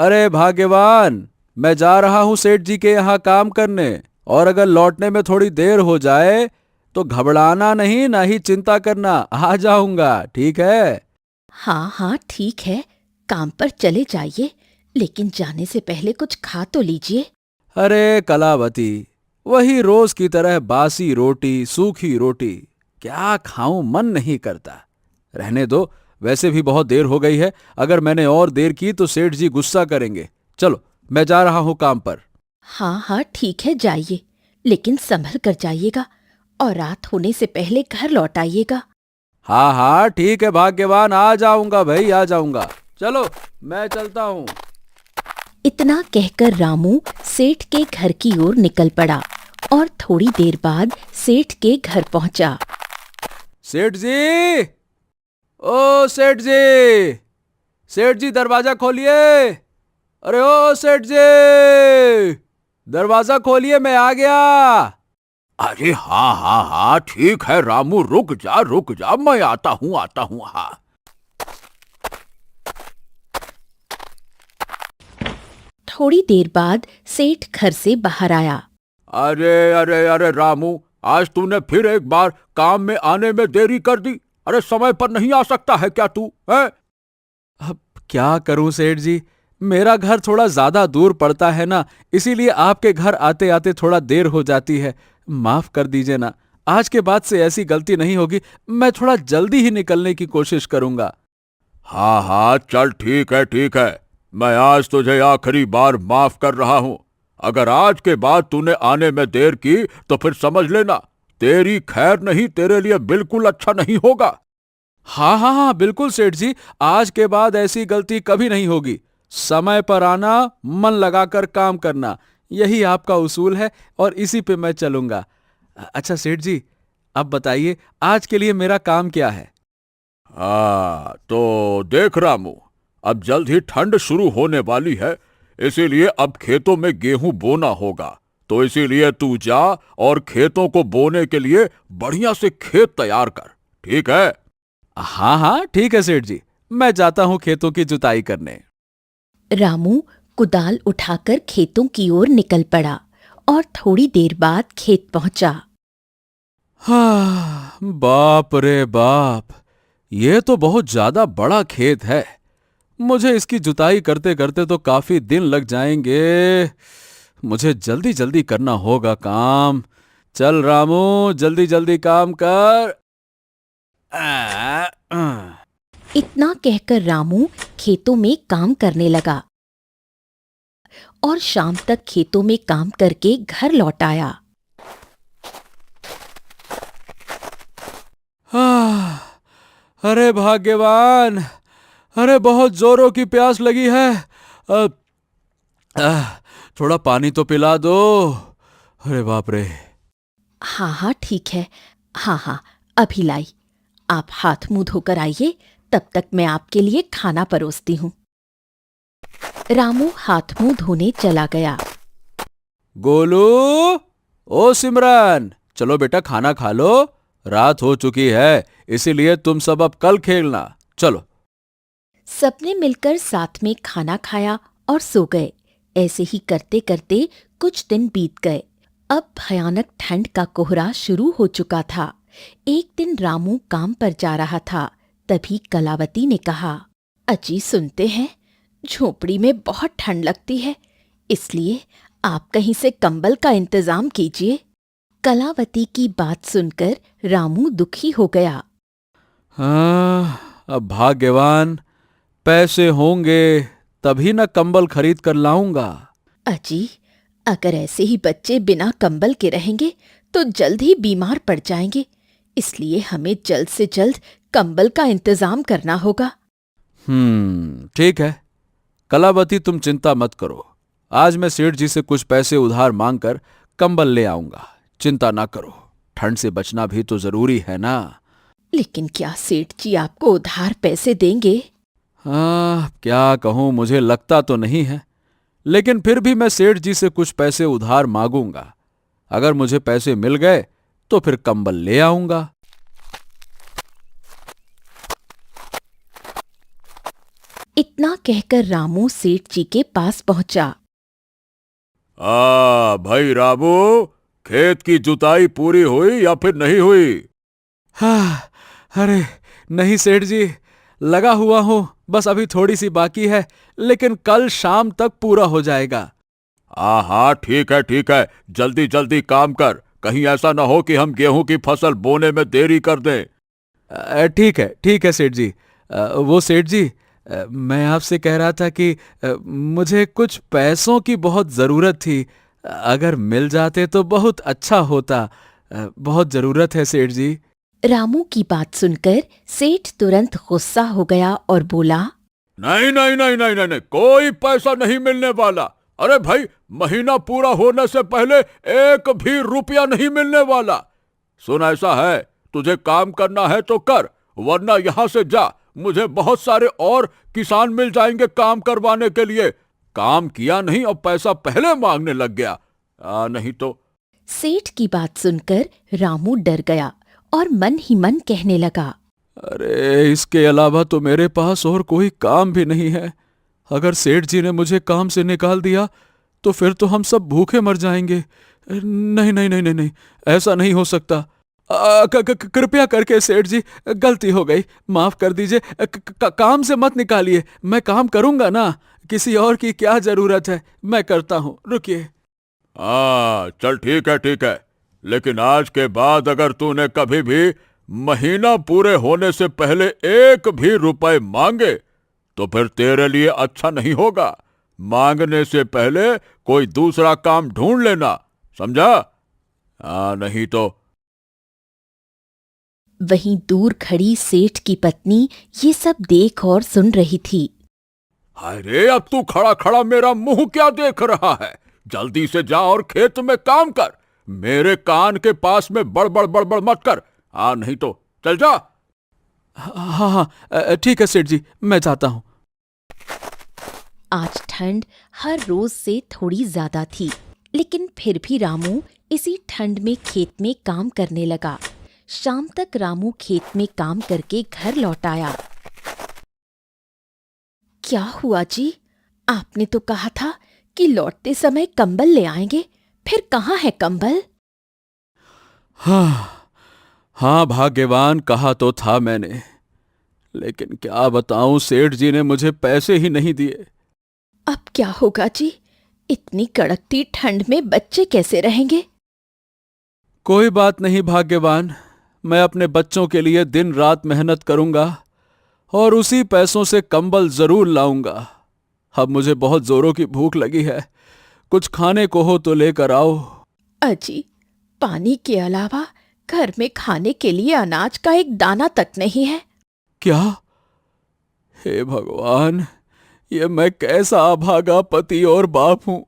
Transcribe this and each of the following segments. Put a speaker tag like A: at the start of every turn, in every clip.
A: अरे भाग्यवान, मैं जा रहा हूं सेठ जी के यहाँ काम करने, और अगर लौटने में थोड़ी देर हो जाए तो घबराना नहीं, ना ही चिंता करना, आ जाऊंगा, ठीक है?
B: हाँ हाँ ठीक है, काम पर चले जाइए, लेकिन जाने से पहले कुछ खा तो लीजिए।
A: अरे कलावती, वही रोज की तरह बासी रोटी सूखी रोटी, क्या खाऊं, मन नहीं करता। रहने दो, वैसे भी बहुत देर हो गई है, अगर मैंने और देर की तो सेठ जी गुस्सा करेंगे। चलो, मैं जा रहा हूं काम पर।
B: हाँ हाँ ठीक है, जाइए, लेकिन संभल कर जाइएगा और रात होने से पहले घर लौट आइएगा।
A: हाँ हाँ ठीक है भाग्यवान, आ जाऊंगा भाई, आ जाऊंगा। चलो, मैं चलता हूं।
B: इतना कहकर रामू सेठ के घर की ओर निकल पड़ा और थोड़ी देर बाद सेठ के घर पहुंचा।
A: सेठ जी, ओ सेठ जी, सेठ जी दरवाजा खोलिए। अरे ओ सेठ जी, दरवाजा खोलिए, मैं आ गया। अरे हाँ हाँ हाँ, ठीक है रामू, रुक जा, मैं आता हूँ, हाँ।
B: थोड़ी देर बाद सेठ घर से बाहर आया।
A: अरे अरे अरे रामू, आज तूने फिर एक बार काम में आने में देरी कर दी। अरे समय पर नहीं आ सकता है क्या तू, है? अब क्या करूं सेठ जी, मेरा घर थोड़ा ज्यादा दूर पड़ता है ना, इसीलिए आपके घर आते आते थोड़ा देर हो जाती है। माफ कर दीजिए ना, आज के बाद से ऐसी गलती नहीं होगी, मैं थोड़ा जल्दी ही निकलने की कोशिश करूंगा। हाँ हाँ, चल ठीक है, मैं आज तुझे आखिरी बार माफ कर रहा हूं। अगर आज के बाद तूने आने में देर की तो फिर समझ लेना, तेरी खैर नहीं, तेरे लिए बिल्कुल अच्छा नहीं होगा। हाँ हाँ हाँ बिल्कुल सेठ जी, आज के बाद ऐसी गलती कभी नहीं होगी। समय पर आना, मन लगाकर काम करना, यही आपका उसूल है और इसी पे मैं चलूंगा। अच्छा सेठ जी, अब बताइए आज के लिए मेरा काम क्या है? हाँ तो देख रामू, अब जल्द ही ठंड शुरू होने वाली है, इसीलिए अब खेतों में गेहूं बोना होगा। तो इसीलिए तू जा और खेतों को बोने के लिए बढ़िया से खेत तैयार कर, ठीक है? हाँ हाँ ठीक है सेठ जी, मैं जाता हूँ खेतों की जुताई करने।
B: रामू कुदाल उठाकर खेतों की ओर निकल पड़ा और थोड़ी देर बाद खेत पहुंचा।
A: हाँ, बाप रे बाप, ये तो बहुत ज्यादा बड़ा खेत है। मुझे इसकी जुताई करते करते तो काफी दिन लग जाएंगे। मुझे जल्दी जल्दी करना होगा काम। चल रामू, जल्दी जल्दी काम कर। आ, आ।
B: इतना कहकर रामू खेतों में काम करने लगा और शाम तक खेतों में काम करके घर लौट आया।
A: अरे भाग्यवान, अरे बहुत जोरों की प्यास लगी है। अ, थोड़ा पानी तो पिला दो। अरे बाप रे।
B: हाँ हाँ ठीक है, हाँ हाँ अभी लाई। आप हाथ मुंह धोकर आइए, तब तक मैं आपके लिए खाना परोसती हूँ। रामू हाथ मुंह धोने चला गया।
A: गोलू, ओ सिमरन, चलो बेटा खाना खा लो, रात हो चुकी है, इसीलिए तुम सब अब कल खेलना, चलो।
B: सबने मिलकर साथ में खाना खाया और सो गए। ऐसे ही करते करते कुछ दिन बीत गए। अब भयानक ठंड का कोहरा शुरू हो चुका था। एक दिन रामू काम पर जा रहा था, तभी कलावती ने कहा, अजी सुनते हैं, झोपड़ी में बहुत ठंड लगती है, इसलिए आप कहीं से कंबल का इंतजाम कीजिए। कलावती की बात सुनकर रामू दुखी हो गया।
A: हाँ, अब भाग्यवान, पैसे होंगे तभी ना कंबल खरीद कर लाऊंगा।
B: अजी, अगर ऐसे ही बच्चे बिना कंबल के रहेंगे तो जल्द ही बीमार पड़ जाएंगे, इसलिए हमें जल्द से जल्द कंबल का इंतजाम करना होगा।
A: ठीक है कलावती, तुम चिंता मत करो, आज मैं सेठ जी से कुछ पैसे उधार मांगकर कंबल ले आऊंगा। चिंता ना करो, ठंड से बचना भी तो जरूरी है ना।
B: लेकिन क्या सेठ जी आपको उधार पैसे देंगे?
A: हाँ, क्या कहूं, मुझे लगता तो नहीं है, लेकिन फिर भी मैं सेठ जी से कुछ पैसे उधार मांगूंगा। अगर मुझे पैसे मिल गए तो फिर कंबल ले आऊंगा।
B: इतना कहकर रामू सेठ जी के पास पहुंचा।
A: भाई रामू, खेत की जुताई पूरी हुई या फिर नहीं हुई? हाँ, अरे नहीं सेठ जी, लगा हुआ हूँ, बस अभी थोड़ी सी बाकी है, लेकिन कल शाम तक पूरा हो जाएगा। हाँ ठीक है, जल्दी जल्दी काम कर, कहीं ऐसा ना हो कि हम गेहूं की फसल बोने में देरी कर दें। ठीक है सेठ जी। वो सेठ जी, मैं आपसे कह रहा था कि मुझे कुछ पैसों की बहुत ज़रूरत थी, अगर मिल जाते तो बहुत अच्छा होता। बहुत ज़रूरत है सेठ जी।
B: रामू की बात सुनकर सेठ तुरंत गुस्सा हो गया और बोला,
A: नहीं, कोई पैसा नहीं मिलने वाला। अरे भाई, महीना पूरा होने से पहले एक भी रुपया नहीं मिलने वाला। सुन, ऐसा है, तुझे काम करना है तो कर, वरना यहां से जा। मुझे बहुत सारे और किसान मिल जाएंगे काम करवाने के लिए। काम किया नहीं और पैसा पहले मांगने लग गया। नहीं तो।
B: सेठ की बात सुनकर रामू डर गया और मन ही मन कहने लगा,
A: अरे इसके अलावा तो मेरे पास और कोई काम भी नहीं है। अगर सेठ जी ने मुझे काम से निकाल दिया तो फिर तो हम सब भूखे मर जाएंगे। नहीं, ऐसा नहीं हो सकता। कृपया करके सेठ जी, गलती हो गई, माफ कर दीजिए। काम से मत निकालिए, मैं काम करूंगा ना। किसी और की क्या जरूरत है, मैं करता हूँ, रुकिए। चल ठीक है, लेकिन आज के बाद अगर तूने कभी भी महीना पूरे होने से पहले एक भी रुपए मांगे तो फिर तेरे लिए अच्छा नहीं होगा। मांगने से पहले कोई दूसरा काम ढूंढ लेना, समझा? नहीं तो।
B: वहीं दूर खड़ी सेठ की पत्नी ये सब देख और सुन रही थी।
A: अरे अब तू खड़ा खड़ा मेरा मुंह क्या देख रहा है? जल्दी से जा और खेत में काम कर। मेरे कान के पास में बड़बड़ मत कर। नहीं तो चल जा। हाँ, ठीक है सेठ जी, मैं जाता हूँ।
B: आज ठंड हर रोज से थोड़ी ज्यादा थी, लेकिन फिर भी रामू इसी ठंड में खेत में काम करने लगा। शाम तक रामू खेत में काम करके घर लौट आया। क्या हुआ जी? आपने तो कहा था कि लौटते समय कंबल ले आएंगे, फिर कहाँ है कंबल?
A: हाँ भाग्यवान, कहा तो था मैंने, लेकिन क्या बताऊं, सेठ जी ने मुझे पैसे ही नहीं दिए।
B: अब क्या होगा जी? इतनी कड़कती ठंड में बच्चे कैसे रहेंगे?
A: कोई बात नहीं भाग्यवान, मैं अपने बच्चों के लिए दिन रात मेहनत करूंगा और उसी पैसों से कंबल जरूर लाऊंगा। अब मुझे बहुत जोरों की भूख लगी है, कुछ खाने को हो तो लेकर आओ।
B: अजी, पानी के अलावा घर में खाने के लिए अनाज का एक दाना तक नहीं है।
A: क्या? हे भगवान, ये मैं कैसा अभागा पति और बाप हूं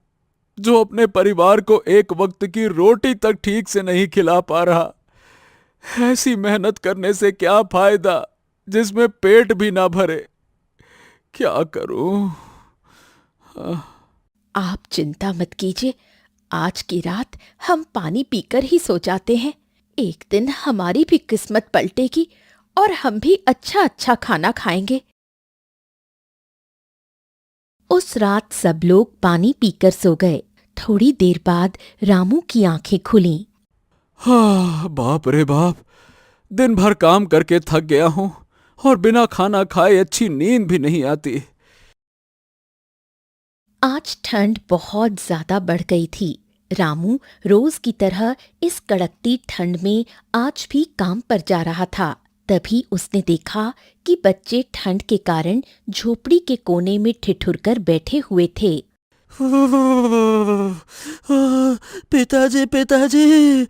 A: जो अपने परिवार को एक वक्त की रोटी तक ठीक से नहीं खिला पा रहा। ऐसी मेहनत करने से क्या फायदा जिसमें पेट भी ना भरे? क्या करूं?
B: आप चिंता मत कीजिए, आज की रात हम पानी पीकर ही सो जाते हैं। एक दिन हमारी भी किस्मत पलटेगी और हम भी अच्छा अच्छा खाना खाएंगे। उस रात सब लोग पानी पीकर सो गए। थोड़ी देर बाद रामू की आंखें खुलीं।
A: हाँ, बाप रे बाप, दिन भर काम करके थक गया हूं और बिना खाना खाए अच्छी नींद भी नहीं आती।
B: आज ठंड बहुत ज्यादा बढ़ गई थी। रामू रोज की तरह इस कड़कती ठंड में आज भी काम पर जा रहा था। तभी उसने देखा कि बच्चे ठंड के कारण झोपड़ी के कोने में ठिठुरकर बैठे हुए थे।
C: पिताजी पिताजी,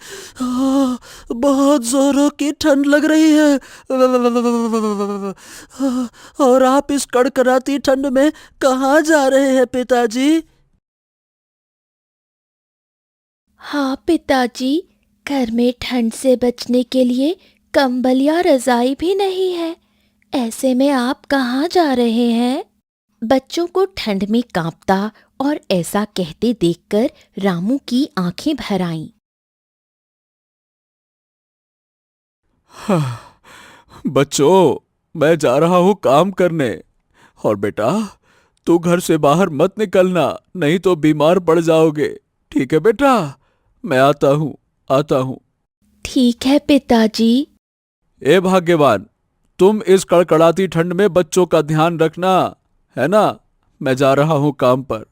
C: बहुत जोरों की ठंड लग रही है, और आप इस कड़कड़ाती ठंड में कहाँ जा रहे हैं पिताजी?
B: हाँ पिताजी, घर में ठंड से बचने के लिए कंबल या रजाई भी नहीं है। ऐसे में आप कहाँ जा रहे हैं? बच्चों को ठंड में कांपता और ऐसा कहते देखकर रामू की आंखें भर आईं।
A: बच्चों, मैं जा रहा हूं काम करने। और बेटा, तू घर से बाहर मत निकलना, नहीं तो बीमार पड़ जाओगे। ठीक है बेटा, मैं आता हूँ।
B: ठीक है पिताजी।
A: ए भाग्यवान, तुम इस कड़कड़ाती ठंड में बच्चों का ध्यान रखना, है ना? मैं जा रहा हूँ काम पर।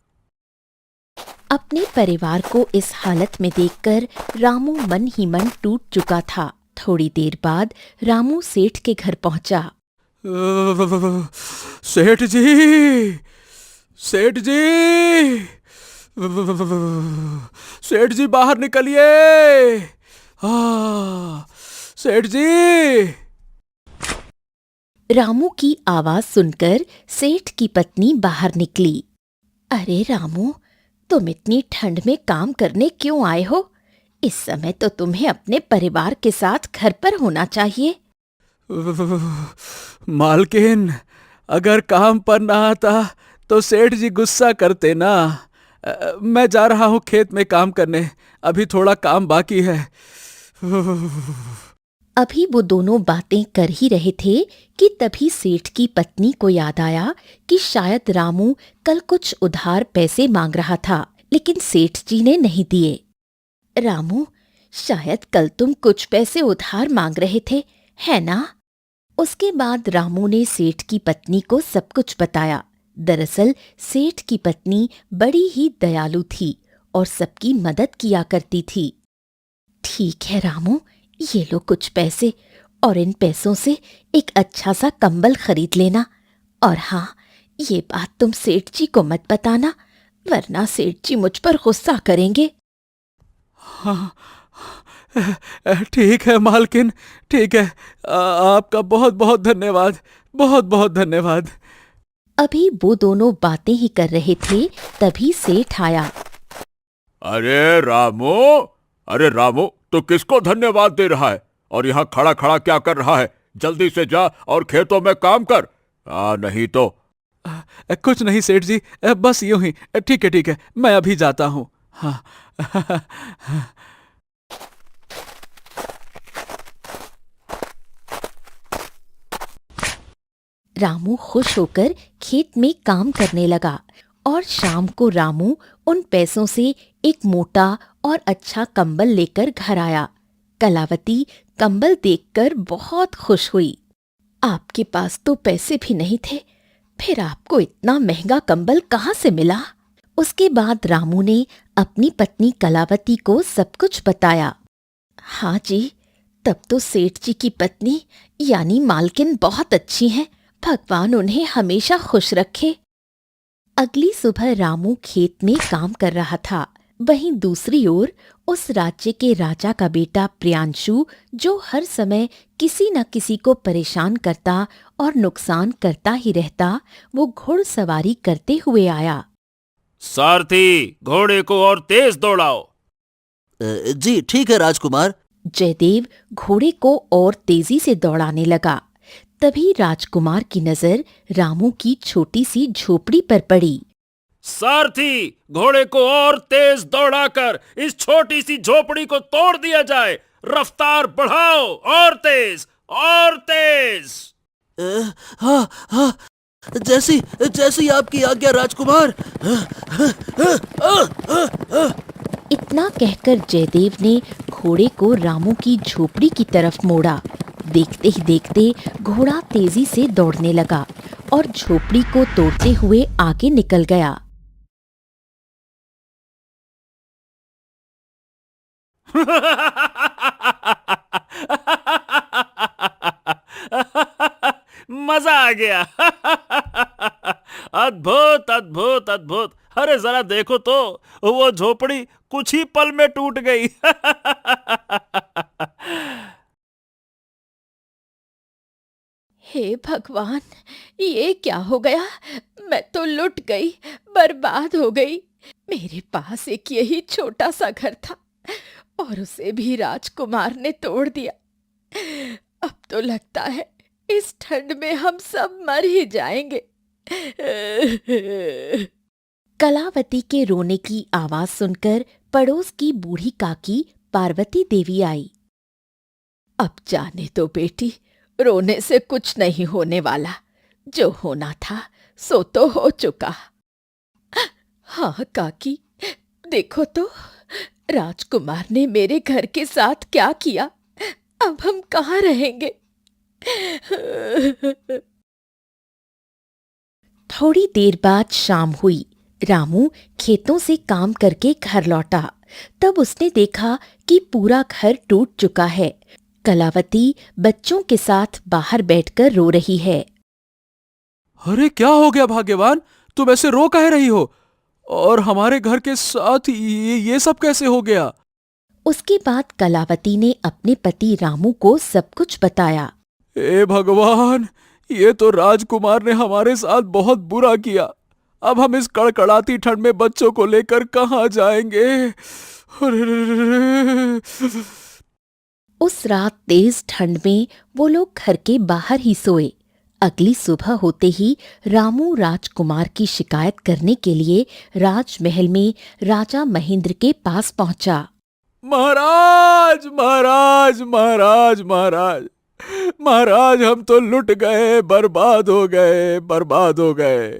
B: अपने परिवार को इस हालत में देखकर रामू मन ही मन टूट चुका था। थोड़ी देर बाद रामू सेठ के घर पहुंचा।
A: सेठ जी, सेठ जी, सेठ जी बाहर निकलिए। सेठ जी।
B: रामू की आवाज सुनकर सेठ की पत्नी बाहर निकली। अरे रामू, तुम इतनी ठंड में काम करने क्यों आए हो? इस समय तो तुम्हें अपने परिवार के साथ घर पर होना चाहिए।
A: मालकिन, अगर काम पर ना आता तो सेठ जी गुस्सा करते ना। मैं जा रहा हूँ खेत में काम करने, अभी थोड़ा काम बाकी है।
B: अभी वो दोनों बातें कर ही रहे थे कि तभी सेठ की पत्नी को याद आया कि शायद रामू कल कुछ उधार पैसे मांग रहा था, लेकिन सेठ जी ने नहीं दिए। रामू, शायद कल तुम कुछ पैसे उधार मांग रहे थे, है ना? उसके बाद रामू ने सेठ की पत्नी को सब कुछ बताया। दरअसल सेठ की पत्नी बड़ी ही दयालु थी और सबकी मदद किया करती थी। ठीक है रामू, ये लो कुछ पैसे, और इन पैसों से एक अच्छा सा कंबल खरीद लेना। और हाँ, ये बात तुम सेठ जी को मत बताना, वरना सेठ जी मुझ पर गुस्सा करेंगे।
A: हाँ, ठीक है मालकिन, ठीक है। आपका बहुत बहुत धन्यवाद, बहुत बहुत धन्यवाद।
B: अभी वो दोनों बातें ही कर रहे थे, तभी सेठ आया।
A: अरे रामू, अरे रामू, तू किसको धन्यवाद दे रहा है और यहाँ खड़ा खड़ा क्या कर रहा है? जल्दी से जा और खेतों में काम कर, नहीं तो। कुछ नहीं सेठ जी, बस यूं ही। ठीक है, मैं अभी जाता हूँ। हाँ।
B: रामू खुश होकर खेत में काम करने लगा और शाम को रामू उन पैसों से एक मोटा और अच्छा कंबल लेकर घर आया। कलावती कंबल देखकर बहुत खुश हुई। आपके पास तो पैसे भी नहीं थे, फिर आपको इतना महंगा कंबल कहाँ से मिला? उसके बाद रामू ने अपनी पत्नी कलावती को सब कुछ बताया। हाँ जी, तब तो सेठ जी की पत्नी यानी मालकिन बहुत अच्छी हैं, भगवान उन्हें हमेशा खुश रखे। अगली सुबह रामू खेत में काम कर रहा था। वहीं दूसरी ओर उस राज्य के राजा का बेटा प्रियांशु, जो हर समय किसी न किसी को परेशान करता और नुकसान करता ही रहता, वो घुड़सवारी करते हुए आया।
D: सारथी, घोड़े को और तेज दौड़ाओ।
C: जी ठीक है राजकुमार।
B: जयदेव घोड़े को और तेजी से दौड़ाने लगा। तभी राजकुमार की नजर रामू की छोटी सी झोपड़ी पर पड़ी।
D: सारथी, घोड़े को और तेज दौड़ाकर इस छोटी सी झोपड़ी को तोड़ दिया जाए। रफ्तार बढ़ाओ, और तेज, और तेज।
C: हाँ हाँ, जैसी जैसी आपकी आज्ञा राजकुमार।
B: इतना कहकर जयदेव ने घोड़े को रामू की झोपड़ी की तरफ मोड़ा। देखते ही देखते घोड़ा तेजी से दौड़ने लगा और झोपड़ी को तोड़ते हुए आगे निकल गया।
D: मजा आ गया। अद्भुत अद्भुत अद्भुत। अरे जरा देखो तो, वो झोपड़ी कुछ ही पल में टूट गई।
B: हे भगवान, ये क्या हो गया? मैं तो लुट गई, बर्बाद हो गई। मेरे पास एक यही छोटा सा घर था और उसे भी राजकुमार ने तोड़ दिया। अब तो लगता है इस ठंड में हम सब मर ही जाएंगे। कलावती के रोने की आवाज सुनकर पड़ोस की बूढ़ी काकी पार्वती देवी आई। अब जाने दो बेटी, रोने से कुछ नहीं होने वाला। जो होना था सो तो हो चुका। हाँ काकी, देखो तो राजकुमार ने मेरे घर के साथ क्या किया। अब हम कहाँ रहेंगे? थोड़ी देर बाद शाम हुई। रामू खेतों से काम करके घर लौटा। तब उसने देखा कि पूरा घर टूट चुका है। कलावती बच्चों के साथ बाहर बैठकर रो रही है।
A: अरे क्या हो गया भाग्यवान, तुम ऐसे रो कह रही हो? और हमारे घर के साथ ये सब कैसे हो गया?
B: उसके बाद कलावती ने अपने पति रामू को सब कुछ बताया।
A: ए भगवान, ये तो राजकुमार ने हमारे साथ बहुत बुरा किया। अब हम इस कड़कड़ाती ठंड में बच्चों को लेकर कहाँ जाएंगे?
B: उस रात तेज ठंड में वो लोग घर के बाहर ही सोए। अगली सुबह होते ही रामू राजकुमार की शिकायत करने के लिए राजमहल में राजा महेंद्र के पास पहुंचा।
A: महाराज महाराज महाराज महाराज महाराज, हम तो लुट गए, बर्बाद हो गए, बर्बाद हो गए।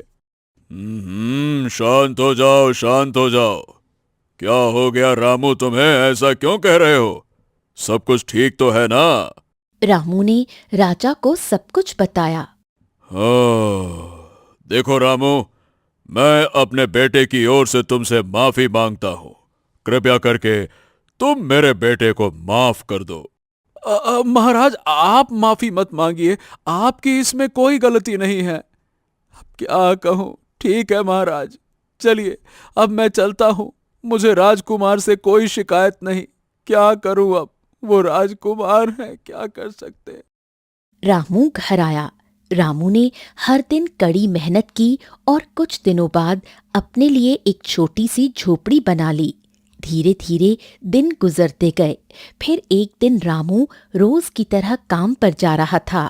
A: शांत हो जाओ, शांत हो जाओ। क्या हो गया रामू, तुम्हें ऐसा क्यों कह रहे हो? सब कुछ ठीक तो है ना?
B: रामू ने राजा को सब कुछ बताया।
A: देखो रामू, मैं अपने बेटे की ओर से तुमसे माफी मांगता हूँ। कृपया करके तुम मेरे बेटे को माफ कर दो। महाराज, आप माफी मत मांगिए, आपकी इसमें कोई गलती नहीं है। अब क्या कहूँ? ठीक है महाराज, चलिए अब मैं चलता हूँ। मुझे राजकुमार से कोई शिकायत नहीं। क्या करूँ अब, वो राजकुमार है, क्या कर सकते हैं।
B: रामू घर आया। रामू ने हर दिन कड़ी मेहनत की और कुछ दिनों बाद अपने लिए एक छोटी सी झोपड़ी बना ली। धीरे धीरे दिन गुजरते गए। फिर एक दिन रामू रोज की तरह काम पर जा रहा था।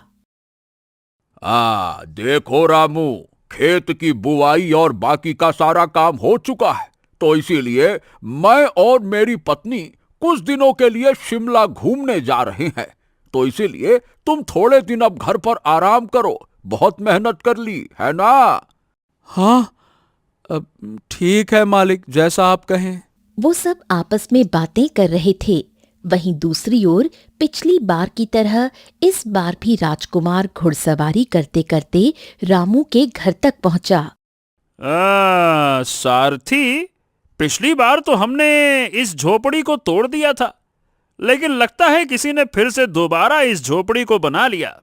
A: देखो रामू, खेत की बुआई और बाकी का सारा काम हो चुका है, तो इसीलिए मैं और मेरी पत्नी कुछ दिनों के लिए शिमला घूमने जा रहे हैं। तो इसीलिए तुम थोड़े दिन अब घर पर आराम करो। बहुत मेहनत कर ली है ना? हाँ, अब ठीक है मालिक, जैसा आप कहें।
B: वो सब आपस में बातें कर रहे थे। वहीं दूसरी ओर पिछली बार की तरह इस बार भी राजकुमार घुड़सवारी करते करते रामू के घर तक पहुंचा।
D: सारथी, पिछली बार तो हमने इस झोपड़ी को तोड़ दिया था, लेकिन लगता है किसी ने फिर से दोबारा इस झोपड़ी को बना लिया।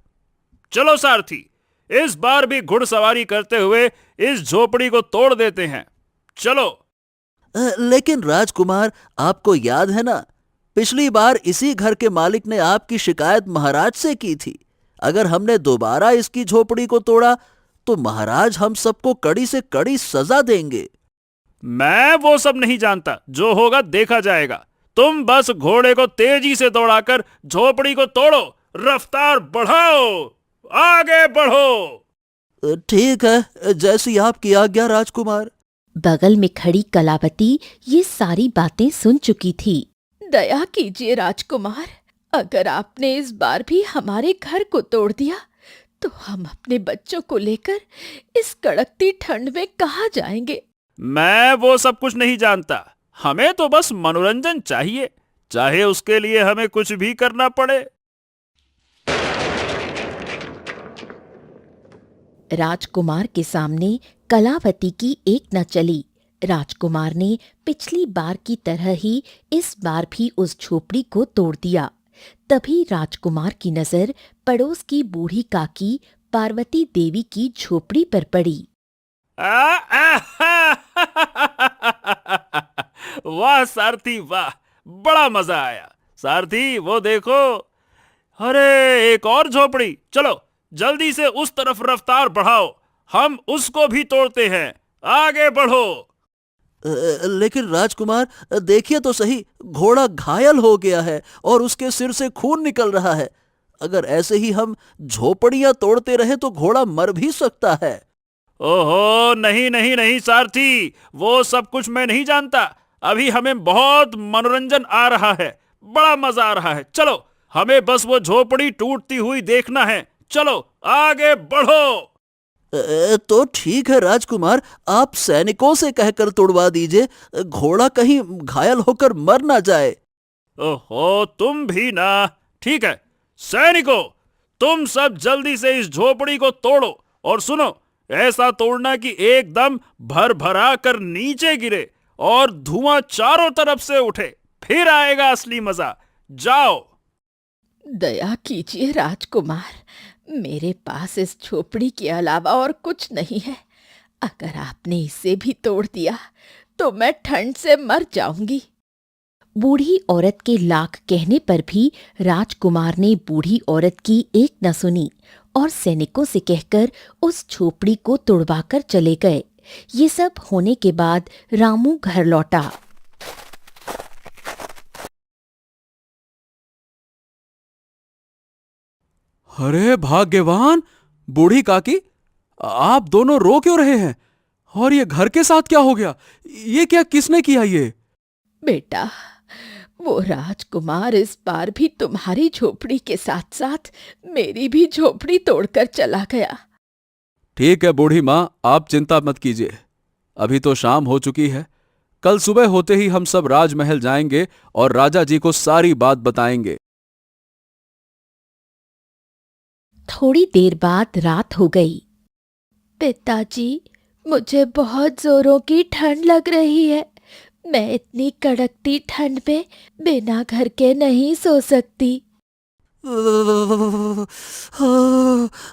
D: चलो सारथी, इस बार भी घुड़सवारी करते हुए इस झोपड़ी को तोड़ देते हैं। चलो।
C: लेकिन राजकुमार, आपको याद है ना, पिछली बार इसी घर के मालिक ने आपकी शिकायत महाराज से की थी। अगर हमने दोबारा इसकी झोपड़ी को तोड़ा तो महाराज हम सबको कड़ी से कड़ी सजा देंगे।
D: मैं वो सब नहीं जानता, जो होगा देखा जाएगा। तुम बस घोड़े को तेजी से दौड़ाकर झोपड़ी को तोड़ो, रफ्तार बढ़ाओ, आगे बढ़ो।
C: ठीक है, जैसी आपकी आज्ञा राजकुमार।
B: बगल में खड़ी कलावती ये सारी बातें सुन चुकी थी। दया कीजिए राजकुमार, अगर आपने इस बार भी हमारे घर को तोड़ दिया तो हम अपने बच्चों को लेकर इस कड़कती ठंड में कहाँ जाएंगे?
D: मैं वो सब कुछ नहीं जानता। हमें तो बस मनोरंजन चाहिए, चाहे उसके लिए हमें कुछ भी करना पड़े।
B: राजकुमार के सामने कलावती की एक न चली। राजकुमार ने पिछली बार की तरह ही इस बार भी उस झोपड़ी को तोड़ दिया। तभी राजकुमार की नजर पड़ोस की बूढ़ी काकी पार्वती देवी की झोपड़ी पर पड़ी।
D: वाह सारथी वाह, बड़ा मजा आया। सारथी वो देखो, अरे एक और झोपड़ी। चलो जल्दी से उस तरफ रफ्तार बढ़ाओ, हम उसको भी तोड़ते हैं। आगे बढ़ो।
C: लेकिन राजकुमार, देखिए तो सही, घोड़ा घायल हो गया है और उसके सिर से खून निकल रहा है। अगर ऐसे ही हम झोपड़ियां तोड़ते रहे तो घोड़ा मर भी सकता है।
D: ओहो, नहीं नहीं नहीं सारथी, वो सब कुछ मैं नहीं जानता। अभी हमें बहुत मनोरंजन आ रहा है, बड़ा मजा आ रहा है। चलो, हमें बस वो झोपड़ी टूटती हुई देखना है। चलो आगे बढ़ो।
C: तो ठीक है राजकुमार, आप सैनिकों से कहकर तोड़वा दीजिए, घोड़ा कहीं घायल होकर मर ना जाए।
D: ओहो, तुम भी ना। ठीक है सैनिकों, तुम सब जल्दी से इस झोपड़ी को तोड़ो, और सुनो, ऐसा तोड़ना कि एकदम भर भरा कर नीचे गिरे और धुआं चारों तरफ से उठे, फिर आएगा असली मजा। जाओ।
B: दया कीजिए राजकुमार, मेरे पास इस झोपड़ी के अलावा और कुछ नहीं है। अगर आपने इसे भी तोड़ दिया तो मैं ठंड से मर जाऊंगी। बूढ़ी औरत के लाख कहने पर भी राजकुमार ने बूढ़ी औरत की एक न सुनी और सैनिकों से कहकर उस झोपड़ी को तोड़वाकर चले गए। ये सब होने के बाद रामू घर लौटा।
A: अरे भाग्यवान बूढ़ी काकी, आप दोनों रो क्यों रहे हैं? और ये घर के साथ क्या हो गया? ये क्या, किसने किया ये?
B: बेटा, वो राजकुमार इस बार भी तुम्हारी झोपड़ी के साथ साथ मेरी भी झोपड़ी तोड़कर चला गया।
A: ठीक है बूढ़ी माँ, आप चिंता मत कीजिए। अभी तो शाम हो चुकी है। कल सुबह होते ही हम सब राजमहल जाएंगे और राजा जी को सारी बात बताएंगे।
B: थोड़ी देर बाद रात हो गई। पिताजी, मुझे बहुत जोरों की ठंड लग रही है। मैं इतनी कड़कती ठंड में बिना घर के नहीं सो सकती।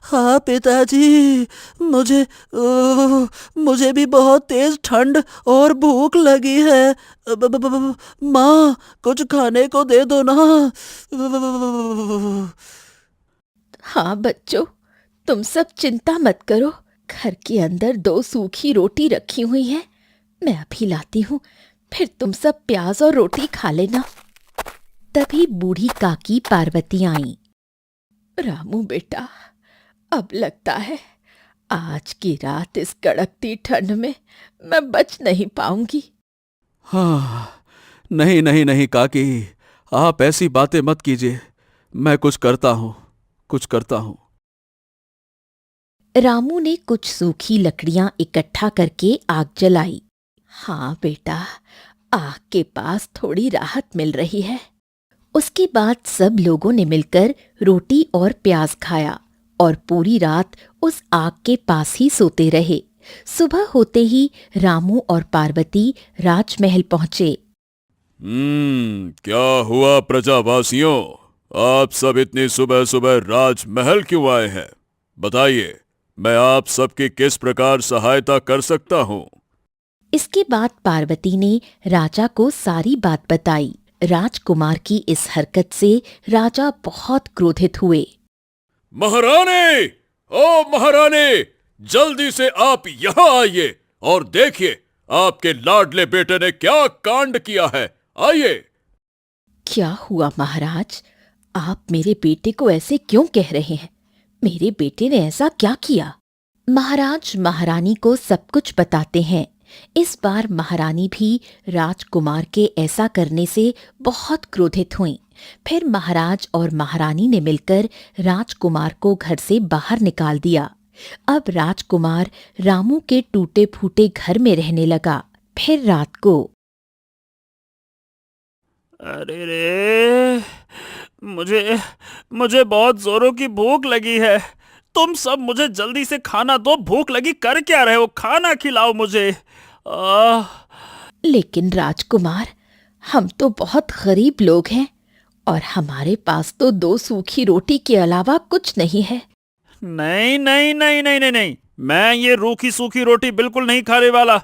C: हाँ पिताजी, मुझे भी बहुत तेज ठंड और भूख लगी है। माँ, कुछ खाने को दे दो ना।
B: हाँ बच्चों, तुम सब चिंता मत करो। घर के अंदर 2 सूखी रोटी रखी हुई है, मैं अभी लाती हूँ। फिर तुम सब प्याज और रोटी खा लेना। तभी बूढ़ी काकी पार्वती आई। रामू बेटा, अब लगता है आज की रात इस कड़कती ठंड में मैं बच नहीं पाऊंगी।
A: हाँ, नहीं नहीं नहीं काकी, आप ऐसी बातें मत कीजिए। मैं कुछ करता हूँ।
B: रामू ने कुछ सूखी लकड़ियां इकट्ठा करके आग जलाई। हाँ बेटा, आग के पास थोड़ी राहत मिल रही है। उसके बाद सब लोगों ने मिलकर रोटी और प्याज खाया और पूरी रात उस आग के पास ही सोते रहे। सुबह होते ही रामू और पार्वती राजमहल पहुंचे।
D: क्या हुआ प्रजावासियों? आप सब इतनी सुबह सुबह राजमहल क्यों आए हैं? बताइए, मैं आप सबकी किस प्रकार सहायता कर सकता हूँ?
B: इसके बाद पार्वती ने राजा को सारी बात बताई। राजकुमार की इस हरकत से राजा बहुत क्रोधित हुए।
D: महारानी, ओ महारानी, जल्दी से आप यहाँ आइए और देखिए आपके लाडले बेटे ने क्या कांड किया है। आइए।
B: क्या हुआ महाराज? आप मेरे बेटे को ऐसे क्यों कह रहे हैं? मेरे बेटे ने ऐसा क्या किया? महाराज महारानी को सब कुछ बताते हैं। इस बार महारानी भी राजकुमार के ऐसा करने से बहुत क्रोधित हुईं। फिर महाराज और महारानी ने मिलकर राजकुमार को घर से बाहर निकाल दिया। अब राजकुमार रामू के टूटे फूटे घर में रहने लगा। फिर रात को,
D: अरे रे, मुझे बहुत जोरों की भूख लगी है। तुम सब मुझे जल्दी से खाना दो। भूख लगी कर क्या रहे हो? खाना खिलाओ मुझे।
B: लेकिन राजकुमार, हम तो बहुत गरीब लोग हैं और हमारे पास तो 2 सूखी रोटी के अलावा कुछ नहीं है।
D: नहीं नहीं नहीं नहीं नहीं नहीं, मैं ये रूखी सूखी रोटी बिल्कुल नहीं खाने वाला।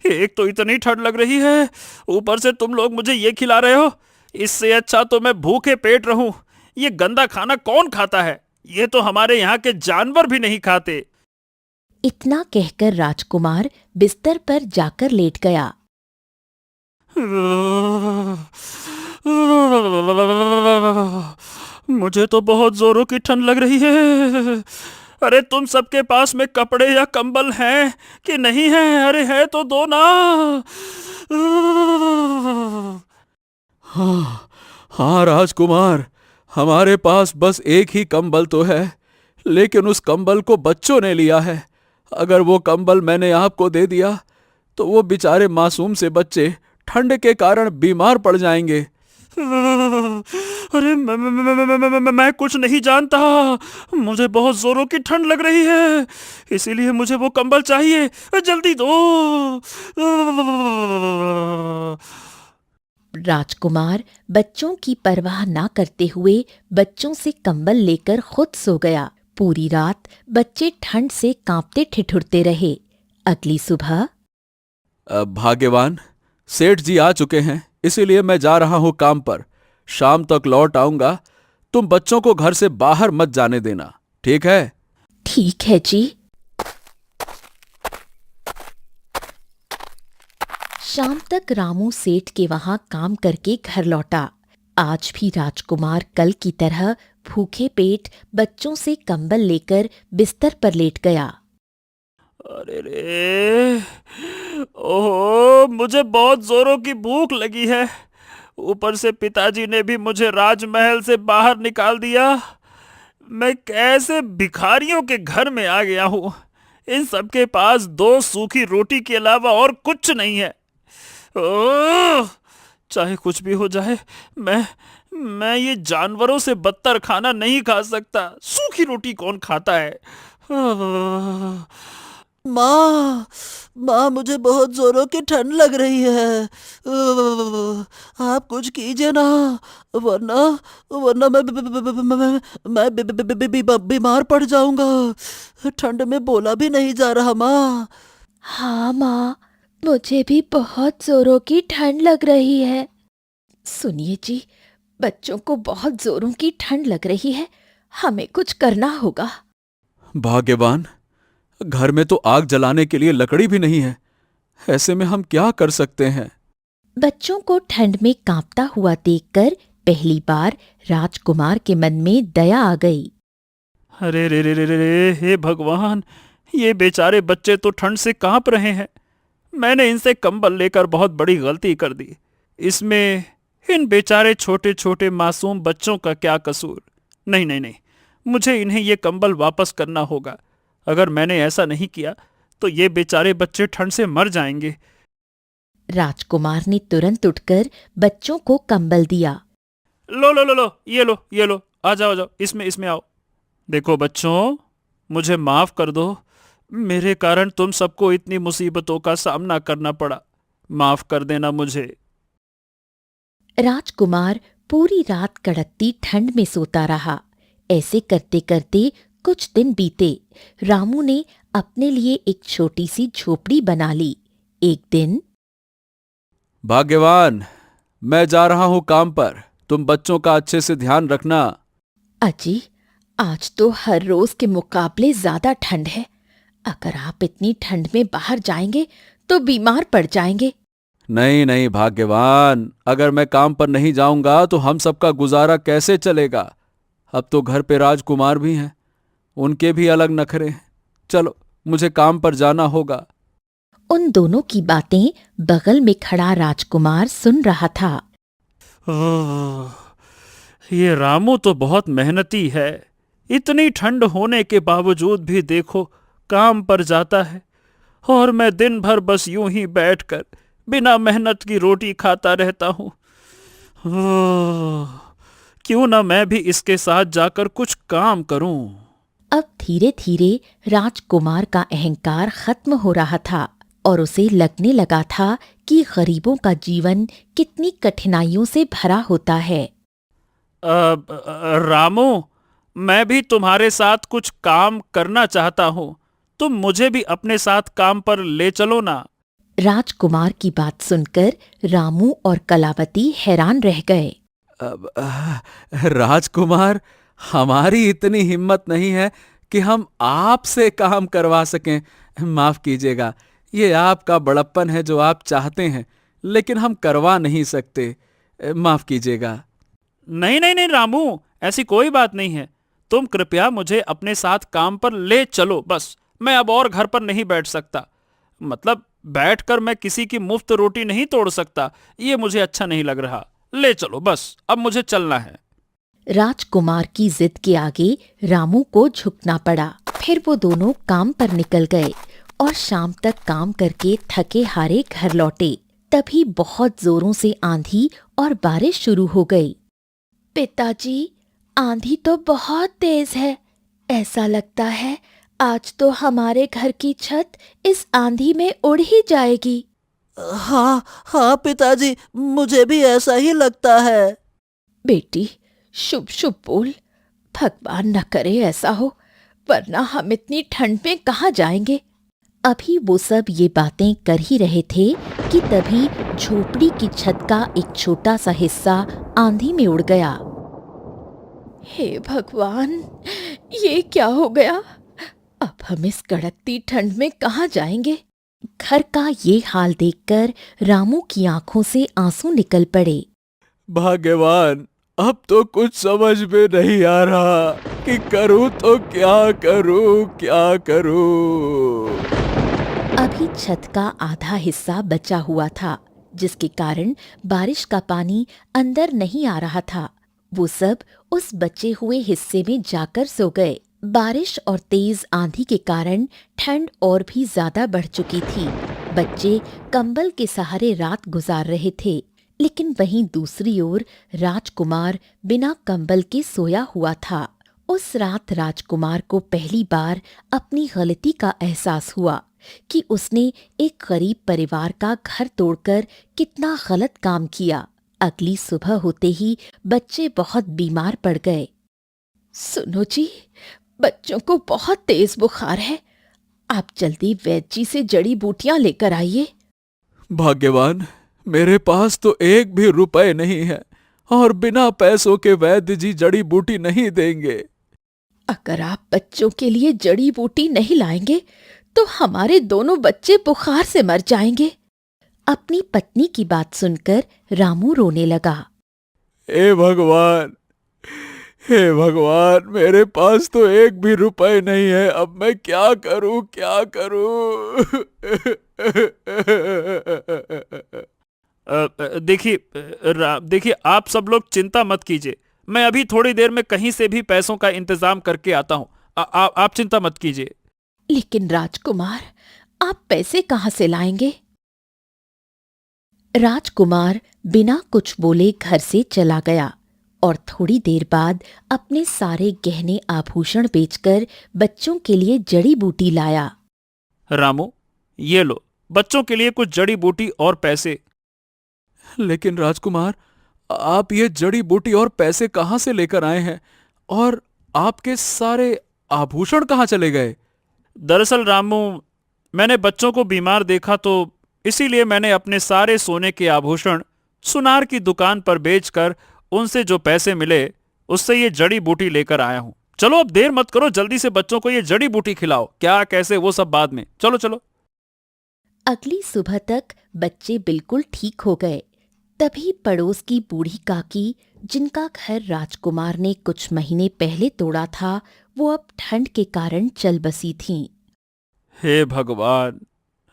D: एक तो इतनी ठंड लग रही है, ऊपर से तुम लोग मुझे ये खिला रहे हो। इससे अच्छा तो मैं भूखे पेट रहूं। ये गंदा खाना कौन खाता है? ये तो हमारे यहाँ के जानवर भी नहीं खाते।
B: इतना कहकर राजकुमार बिस्तर पर जाकर लेट गया।
D: मुझे तो बहुत जोरों की ठंड लग रही है। अरे तुम सबके पास में कपड़े या कंबल हैं कि नहीं है? अरे है तो दो ना।
A: हाँ राजकुमार, हमारे पास बस एक ही कंबल तो है, लेकिन उस कंबल को बच्चों ने लिया है। अगर वो कंबल मैंने आपको दे दिया तो वो बेचारे मासूम से बच्चे ठंड के कारण बीमार पड़ जाएंगे।
D: अरे मैं कुछ नहीं जानता। मुझे बहुत जोरों की ठंड लग रही है, इसीलिए मुझे वो कंबल चाहिए, जल्दी दो।
B: राजकुमार बच्चों की परवाह ना करते हुए बच्चों से कंबल लेकर खुद सो गया। पूरी रात बच्चे ठंड से कांपते ठिठुरते रहे। अगली सुबह
A: भाग्यवान, सेठ जी आ चुके हैं, इसीलिए मैं जा रहा हूं काम पर। शाम तक लौट आऊंगा। तुम बच्चों को घर से बाहर मत जाने देना, ठीक है?
B: ठीक है जी। शाम तक रामू सेठ के वहां काम करके घर लौटा। आज भी राजकुमार कल की तरह भूखे पेट बच्चों से कंबल लेकर बिस्तर पर लेट गया।
D: अरे रे, ओहो, मुझे बहुत जोरों की भूख लगी है। ऊपर से पिताजी ने भी मुझे राजमहल से बाहर निकाल दिया। मैं कैसे भिखारियों के घर में आ गया हूँ। इन सबके पास 2 सूखी रोटी के अलावा और कुछ नहीं है। ओह, चाहे कुछ भी हो जाए, मैं ये जानवरों से बदतर खाना नहीं खा सकता। सूखी रोटी कौन खाता है?
C: माँ, माँ, मुझे बहुत जोरों की ठंड लग रही है। आप कुछ कीजिए ना, वरना वरना मैं बीमार पड़ जाऊंगा। ठंड में बोला भी नहीं जा रहा माँ।
B: हाँ माँ, मुझे भी बहुत जोरों की ठंड लग रही है। सुनिए जी, बच्चों को बहुत जोरों की ठंड लग रही है, हमें कुछ करना होगा।
A: भाग्यवान, घर में तो आग जलाने के लिए लकड़ी भी नहीं है। ऐसे में हम क्या कर सकते हैं?
B: बच्चों को ठंड में कांपता हुआ देखकर पहली बार राजकुमार के मन में दया आ गई।
D: अरे रे रे रे रे रे, हे भगवान, ये बेचारे बच्चे तो ठंड से कांप रहे हैं। मैंने इनसे कंबल लेकर बहुत बड़ी गलती कर दी। इसमें इन बेचारे छोटे छोटे मासूम बच्चों का क्या कसूर? नहीं नहीं नहीं, मुझे इन्हें ये कंबल वापस करना होगा। अगर मैंने ऐसा नहीं किया तो ये बेचारे बच्चे ठंड से मर जाएंगे।
B: राजकुमार ने तुरंत उठकर बच्चों को कंबल दिया।
D: लो लो लो लो, ये लो, आ जाओ, इसमें आओ। देखो बच्चों, मुझे माफ कर दो। मेरे कारण तुम सबको इतनी मुसीबतों का सामना करना पड़ा। माफ कर देना मुझे।
B: राजकुमार पूरी रात कड़कती ठंड में सोता रहा। ऐसे करते करते कुछ दिन बीते। रामू ने अपने लिए एक छोटी सी झोपड़ी बना ली। एक दिन
A: भाग्यवान, मैं जा रहा हूं काम पर। तुम बच्चों का अच्छे से ध्यान रखना।
B: अजी, आज तो हर रोज के मुकाबले ज्यादा ठंड है। अगर आप इतनी ठंड में बाहर जाएंगे तो बीमार पड़ जाएंगे।
A: नहीं नहीं भाग्यवान, अगर मैं काम पर नहीं जाऊंगा तो हम सबका गुजारा कैसे चलेगा? अब तो घर पे राजकुमार भी हैं, उनके भी अलग नखरे हैं। चलो, मुझे काम पर जाना होगा।
B: उन दोनों की बातें बगल में खड़ा राजकुमार सुन रहा था।
D: ओह, ये रामू तो बहुत मेहनती है। इतनी ठंड होने के बावजूद भी देखो काम पर जाता है, और मैं दिन भर बस यूं ही बैठकर बिना मेहनत की रोटी खाता रहता हूं। क्यों ना मैं भी इसके साथ जाकर कुछ काम करूं।
B: अब धीरे धीरे राजकुमार का अहंकार खत्म हो रहा था और उसे लगने लगा था कि गरीबों का जीवन कितनी कठिनाइयों से भरा होता है।
D: रामू, मैं भी तुम्हारे साथ कुछ काम करना चाहता हूँ। तुम मुझे भी अपने साथ काम पर ले चलो ना।
B: राजकुमार की बात सुनकर रामू और कलावती हैरान रह गए।
A: राजकुमार, हमारी इतनी हिम्मत नहीं है कि हम आपसे काम करवा सकें। माफ कीजिएगा, ये आपका बड़प्पन है जो आप चाहते हैं, लेकिन हम करवा नहीं सकते। माफ कीजिएगा।
D: नहीं नहीं नहीं रामू, ऐसी कोई बात नहीं है। तुम कृपया मुझे अपने साथ काम पर ले चलो बस। मैं अब और घर पर नहीं बैठ सकता। मतलब बैठकर मैं किसी की मुफ्त रोटी नहीं तोड़ सकता। ये मुझे अच्छा नहीं लग रहा। ले चलो बस, अब मुझे चलना है।
B: राजकुमार की जिद के आगे रामू को झुकना पड़ा। फिर वो दोनों काम पर निकल गए और शाम तक काम करके थके हारे घर लौटे। तभी बहुत जोरों से आंधी और बारिश शुरू हो गई। पिताजी, आंधी तो बहुत तेज है। ऐसा लगता है आज तो हमारे घर की छत इस आंधी में उड़ ही जाएगी।
C: हाँ हाँ पिताजी, मुझे भी ऐसा ही लगता है।
B: बेटी, शुभ शुभ बोल। भगवान न करे ऐसा हो, वरना हम इतनी ठंड में कहाँ जाएंगे। अभी वो सब ये बातें कर ही रहे थे कि तभी झोपड़ी की छत का एक छोटा सा हिस्सा आंधी में उड़ गया। हे भगवान, ये क्या हो गया? अब हम इस कड़कती ठंड में कहाँ जाएंगे? घर का ये हाल देखकर रामू की आंखों से आंसू निकल पड़े।
A: भगवान, अब तो कुछ समझ में नहीं आ रहा कि करूं तो क्या करूं, क्या करूं।
B: अभी छत का आधा हिस्सा बचा हुआ था, जिसके कारण बारिश का पानी अंदर नहीं आ रहा था। वो सब उस बचे हुए हिस्से में जाकर सो गए। बारिश और तेज आंधी के कारण ठंड और भी ज्यादा बढ़ चुकी थी। बच्चे कंबल के सहारे रात गुजार रहे थे, लेकिन वहीं दूसरी ओर राजकुमार बिना कंबल के सोया हुआ था। उस रात राजकुमार को पहली बार अपनी गलती का एहसास हुआ कि उसने एक गरीब परिवार का घर तोड़कर कितना गलत काम किया। अगली सुबह होते ही बच्चे बहुत बीमार पड़ गए। सुनो जी, बच्चों को बहुत तेज बुखार है। आप जल्दी वैद्य जी से जड़ी बूटियां लेकर आइए।
A: भाग्यवान, मेरे पास तो एक भी रुपए नहीं है और बिना पैसों के वैद्य जी जड़ी बूटी नहीं देंगे।
B: अगर आप बच्चों के लिए जड़ी बूटी नहीं लाएंगे तो हमारे दोनों बच्चे बुखार से मर जाएंगे। अपनी पत्नी की बात सुनकर रामू रोने लगा।
A: हे भगवान, हे भगवान, मेरे पास तो एक भी रुपए नहीं है। अब मैं क्या करूं, क्या करूं।
D: देखिए आप सब लोग चिंता मत कीजिए। मैं अभी थोड़ी देर में कहीं से भी पैसों का इंतजाम करके आता हूँ। आप चिंता मत कीजिए।
B: लेकिन राजकुमार, आप पैसे कहाँ से लाएंगे? राजकुमार बिना कुछ बोले घर से चला गया और थोड़ी देर बाद अपने सारे गहने आभूषण बेचकर बच्चों के लिए जड़ी बूटी लाया।
D: रामू, ये लो बच्चों के लिए कुछ जड़ी बूटी और पैसे।
A: लेकिन राजकुमार, आप ये जड़ी बूटी और पैसे कहाँ से लेकर आए हैं? और आपके सारे आभूषण कहाँ चले गए?
D: दरअसल रामू, मैंने बच्चों को बीमार देखा तो इसीलिए मैंने अपने सारे सोने के आभूषण सुनार की दुकान पर बेचकर उनसे जो पैसे मिले उससे ये जड़ी बूटी लेकर आया हूं। चलो अब देर मत करो, जल्दी से बच्चों को ये जड़ी बूटी खिलाओ। क्या कैसे वो सब बाद में, चलो चलो।
B: अगली सुबह तक बच्चे बिल्कुल ठीक हो गए। तभी पड़ोस की बूढ़ी काकी, जिनका घर राजकुमार ने कुछ महीने पहले तोड़ा था, वो अब ठंड के कारण चल बसी थीं।
D: हे भगवान,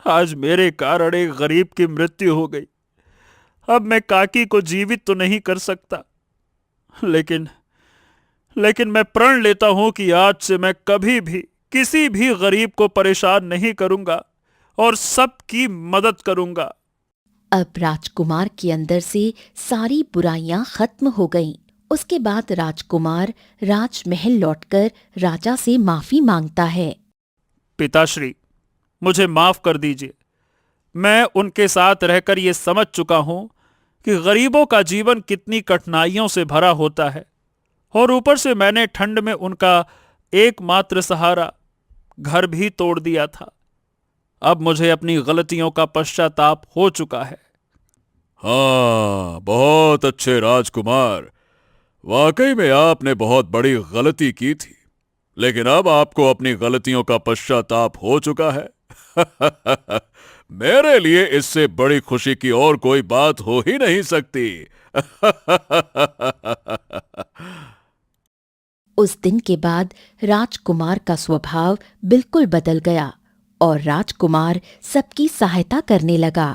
D: आज मेरे कारण एक गरीब की मृत्यु हो गई। अब मैं काकी को जीवित तो नहीं कर सकता, लेकिन मैं प्रण लेता हूं कि आज से मैं कभी भी किसी भी गरीब को परेशान नहीं करूंगा और सबकी मदद करूंगा।
B: अब राजकुमार के अंदर से सारी बुराइयां खत्म हो गईं। उसके बाद राजकुमार राजमहल लौटकर राजा से माफी मांगता है।
D: पिताश्री, मुझे माफ कर दीजिए। मैं उनके साथ रहकर ये समझ चुका हूं कि गरीबों का जीवन कितनी कठिनाइयों से भरा होता है, और ऊपर से मैंने ठंड में उनका एकमात्र सहारा घर भी तोड़ दिया था। अब मुझे अपनी गलतियों का पश्चाताप हो चुका है।
A: हाँ, बहुत अच्छे राजकुमार, वाकई में आपने बहुत बड़ी गलती की थी, लेकिन अब आपको अपनी गलतियों का पश्चाताप हो चुका है। मेरे लिए इससे बड़ी खुशी की और कोई बात हो ही नहीं सकती।
B: उस दिन के बाद राजकुमार का स्वभाव बिल्कुल बदल गया और राजकुमार सबकी सहायता करने लगा।